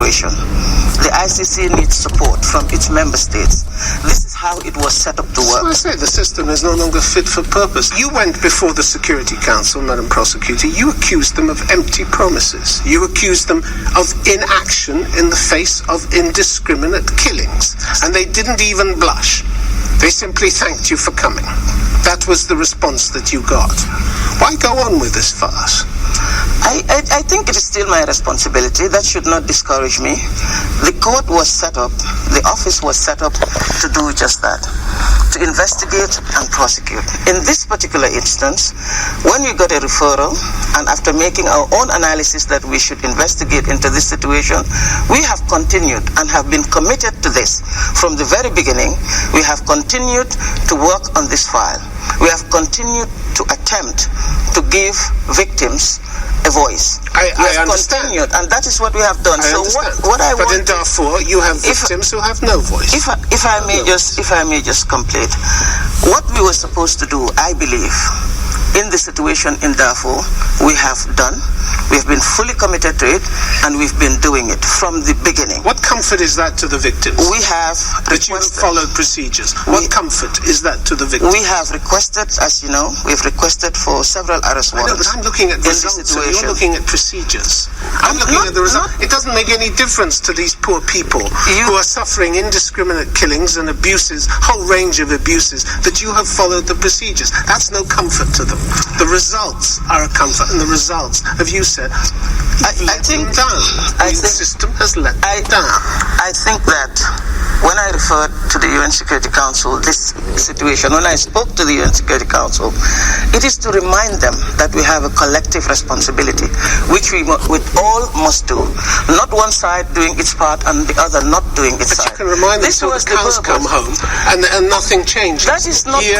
equation. The ICC needs support from its member states. This is how it was set up to work. So I say the system is no longer fit for purpose. You went before the Security Council, Madam Prosecutor. You accused them of empty promises. You accused them of inaction in the face of indiscriminate killings. And they didn't even blush. They simply thanked you for coming. That was the response that you got. Why go on with this farce? I think it is still my responsibility. That should not discourage me. The court was set up, the office was set up to do just that, to investigate and prosecute. In this particular instance, when we got a referral, and after making our own analysis that we should investigate into this situation, we have continued and have been committed to this. From the very beginning, we have continued to work on this file. We have continued to attempt to give victims a voice. I understand. Continued, and that is what we have done. But in Darfur, you have victims who have no voice. If I may just complete, what we were supposed to do, I believe, in the situation in Darfur, we have done. We have been fully committed to it, and we've been doing it from the beginning. What comfort is that to the victims? We have that you have followed procedures. What comfort is that to the victims? We have requested, as you know, we've requested for several arrest warrants. I know, but I'm looking at results, so you're looking at procedures. I'm looking at the result. It doesn't make any difference to these poor people who are suffering indiscriminate killings and abuses, whole range of abuses, that you have followed the procedures. That's no comfort to them. The results are a comfort, and the results, have you said, I think the system has let down. I think that when I referred to the UN Security Council this situation, when I spoke to the UN Security Council, it is to remind them that we have a collective responsibility, which we all must do. Not one side doing its part and the other not doing its side. But you can remind them until the cows come home and nothing changes. That is not year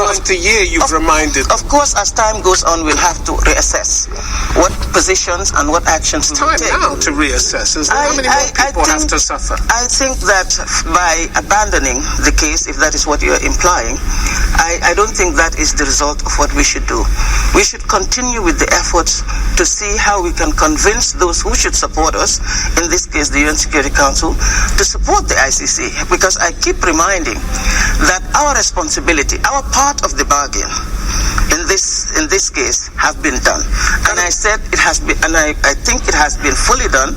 after year you've reminded. Of course, as time goes on, we'll have to reassess what positions and what actions we will take. It's time now to reassess. How many more people have to suffer? I think that by abandoning the case, if that is what you're implying, I don't think that is the result of what we should do. We should continue with the efforts to see how we can convince those who should support us, in this case the UN Security Council, to support the ICC, because I keep reminding that our responsibility, our part of the bargain in this case have been done. And I said it has been, and I think it has been fully done,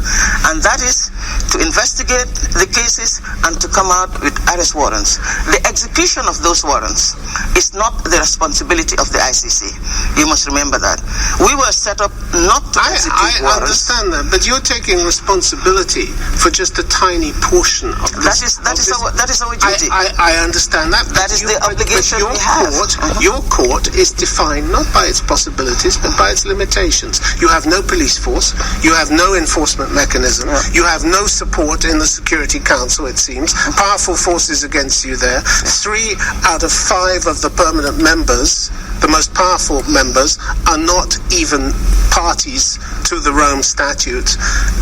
and that is to investigate the cases and to come out with arrest warrants. The execution of those warrants is not the responsibility of the ICC. You must remember that. We were set up not to execute warrants. I understand that, but you're taking responsibility for just a tiny portion of this. That is our duty. I understand that. That is the obligation we have. Your court is defined not by its possibilities, but by its limitations. You have no police force. You have no enforcement mechanism. Yeah. You have no support in the Security Council, it seems. Powerful forces against you there. 3 out of 5 of the permanent members, the most powerful members, are not even parties to the Rome Statute.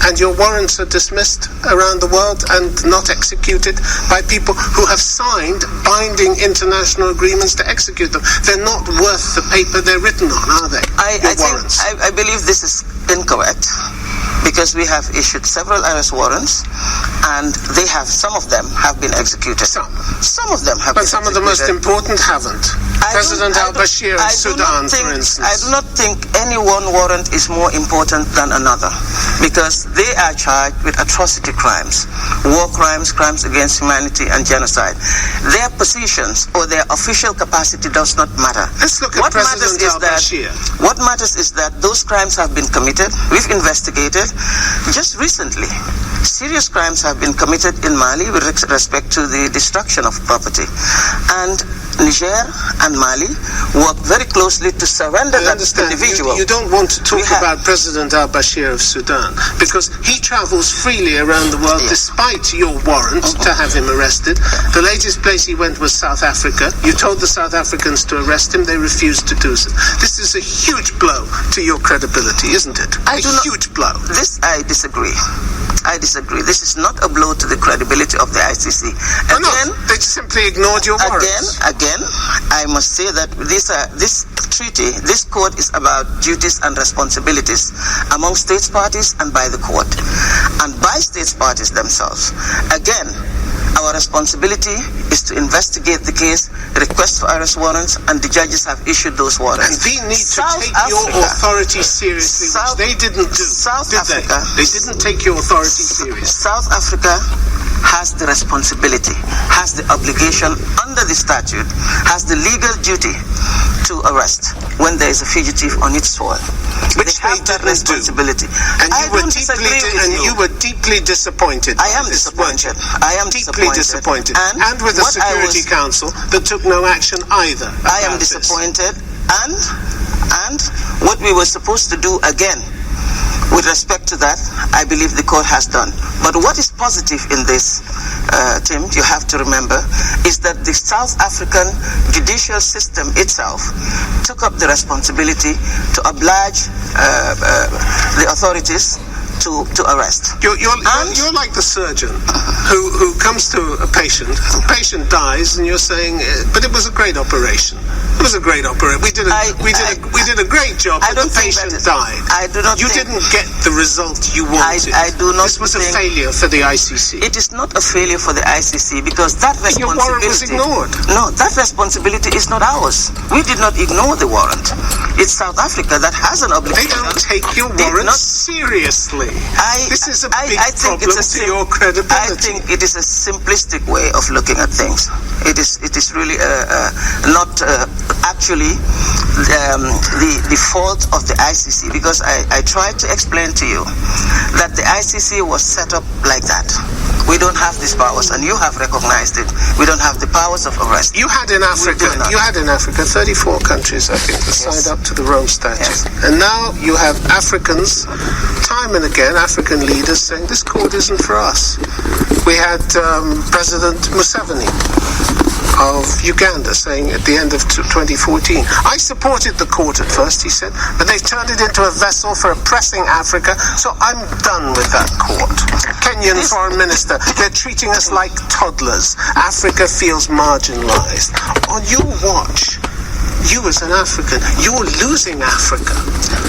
And your warrants are dismissed around the world and not executed by people who have signed binding international agreements to execute them. They're not worth the paper they're written on, are they? I believe this is incorrect, because we have issued several arrest warrants, and some of them have been executed. Some of them have been executed. But some of the most important haven't. President al-Bashir of Sudan, for instance. I do not think any one warrant is more important than another, because they are charged with atrocity crimes, war crimes, crimes against humanity, and genocide. Their positions or their official capacity does not matter. Let's look at President al-Bashir. What matters is that those crimes have been committed. We've investigated. Just recently, serious crimes have been committed in Mali with respect to the destruction of property. And Niger and Mali work very closely to surrender that individual. You don't want to talk about President al-Bashir of Sudan, because he travels freely around the world despite your warrant to have him arrested. The latest place he went was South Africa. You told the South Africans to arrest him. They refused to do so. This is a huge blow to your credibility, isn't it? Huge blow. This I disagree. This is not a blow to the credibility of the ICC. Again, they simply ignored your warrants. Again, I must say that this treaty, this court is about duties and responsibilities among states parties and by the court. and by states parties themselves. Again, our responsibility is to investigate the case, request for arrest warrants, and the judges have issued those warrants. And we need to take your authority seriously, which they didn't do, did they? They didn't take your authority seriously. South Africa has the responsibility, has the obligation under the statute, has the legal duty to arrest when there is a fugitive on its soil. Which they have that responsibility. And you were deeply disappointed. I am disappointed. I am deeply disappointed. And with the Security Council that took no action either. I am disappointed. And what we were supposed to do again, with respect to that, I believe the court has done. But what is positive in this, Tim, you have to remember, is that the South African judicial system itself took up the responsibility to oblige the authorities to arrest. You're like the surgeon who comes to a patient. The patient dies, and you're saying, "But it was a great operation. It was a great operation. We did a great job, but the patient died." I do not. You didn't get the result you wanted. I do not. This was a failure for the ICC. It is not a failure for the ICC because that responsibility. Your warrant was ignored. No, that responsibility is not ours. We did not ignore the warrant. It's South Africa that has an obligation. They don't take your warrant seriously. This is a big problem to your credibility. I think it is a simplistic way of looking at things. It is really not actually the fault of the ICC, because I tried to explain to you that the ICC was set up like that. We don't have these powers, and you have recognized it. We don't have the powers of arrest. You had in Africa 34 countries, I think, that signed up to the Rome Statute. Yes. And now you have Africans, time and again, African leaders saying this court isn't for us. We had President Museveni of Uganda saying at the end of 2014, "I supported the court at first," he said, "but they've turned it into a vessel for oppressing Africa, so I'm done with that court." Kenyan Foreign Minister, "They're treating us like toddlers. Africa feels marginalized." On your watch, you as an African, you're losing Africa.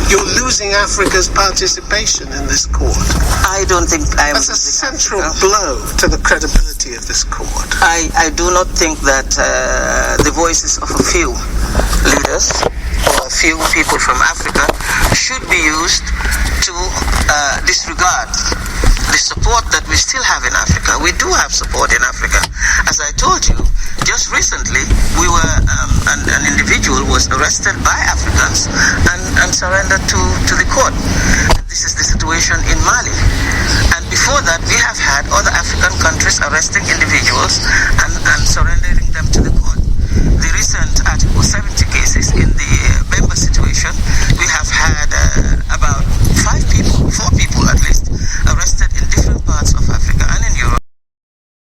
You're losing Africa's participation in this court. I don't think I am. That's a central blow to the credibility of this court. I do not think that the voices of a few leaders or a few people from Africa should be used to disregard the support that we still have in Africa. We do have support in Africa. As I told you, just recently, we were an individual was arrested by Africans and surrendered to the court. This is the situation in Mali. And before that, we have had other African countries arresting individuals